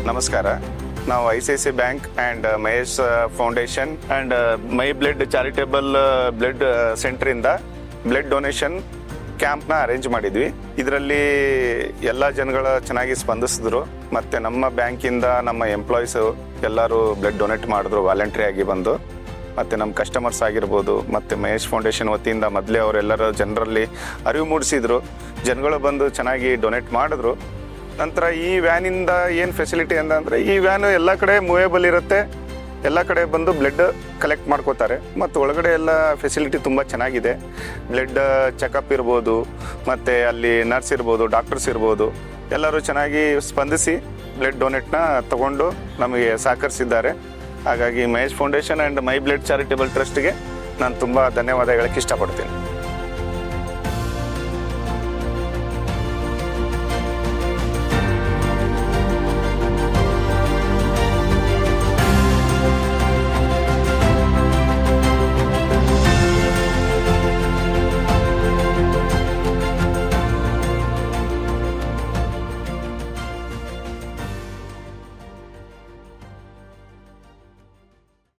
ನಮಸ್ಕಾರ. ನಾವು ICICI bank and Mahesh foundation and my blood charitable blood ಸೆಂಟ್ರಿಂದ ಬ್ಲಡ್ ಡೊನೇಷನ್ ಕ್ಯಾಂಪ್ನ ಅರೇಂಜ್ ಮಾಡಿದ್ವಿ. ಇದರಲ್ಲಿ ಎಲ್ಲ ಜನಗಳು ಚೆನ್ನಾಗಿ ಸ್ಪಂದಿಸಿದ್ರು. ಮತ್ತು ನಮ್ಮ ಬ್ಯಾಂಕಿಂದ ನಮ್ಮ ಎಂಪ್ಲಾಯೀಸು ಎಲ್ಲರೂ ಬ್ಲಡ್ ಡೊನೇಟ್ ಮಾಡಿದ್ರು ವಾಲಂಟ್ರಿ ಆಗಿ ಬಂದು. ಮತ್ತು ನಮ್ಮ ಕಸ್ಟಮರ್ಸ್ ಆಗಿರ್ಬೋದು, ಮತ್ತು ಮಹೇಶ್ ಫೌಂಡೇಶನ್ ವತಿಯಿಂದ ಮೊದಲೇ ಅವರೆಲ್ಲರೂ ಜನರಲ್ಲಿ ಅರಿವು ಮೂಡಿಸಿದ್ರು. ಜನಗಳು ಬಂದು ಚೆನ್ನಾಗಿ ಡೊನೇಟ್ ಮಾಡಿದ್ರು. ನಂತರ ಈ ವ್ಯಾನಿಂದ ಏನು ಫೆಸಿಲಿಟಿ ಅಂದರೆ, ಈ ವ್ಯಾನು ಎಲ್ಲ ಕಡೆ ಮೂವೇಬಲ್ ಇರುತ್ತೆ, ಎಲ್ಲ ಕಡೆ ಬಂದು ಬ್ಲಡ್ ಕಲೆಕ್ಟ್ ಮಾಡ್ಕೋತಾರೆ. ಮತ್ತು ಒಳಗಡೆ ಎಲ್ಲ ಫೆಸಿಲಿಟಿ ತುಂಬ ಚೆನ್ನಾಗಿದೆ. ಬ್ಲಡ್ ಚೆಕಪ್ ಇರ್ಬೋದು, ಮತ್ತು ಅಲ್ಲಿ ನರ್ಸ್ ಇರ್ಬೋದು, ಡಾಕ್ಟರ್ಸ್ ಇರ್ಬೋದು, ಎಲ್ಲರೂ ಚೆನ್ನಾಗಿ ಸ್ಪಂದಿಸಿ ಬ್ಲಡ್ ಡೊನೇಟ್ನ ತಗೊಂಡು ನಮಗೆ ಸಹಕರಿಸಿದ್ದಾರೆ. ಹಾಗಾಗಿ Mahesh foundation and my blood charitable ಟ್ರಸ್ಟ್ಗೆ ನಾನು ತುಂಬ ಧನ್ಯವಾದ ಹೇಳಕ್ಕೆ ಇಷ್ಟಪಡ್ತೀನಿ.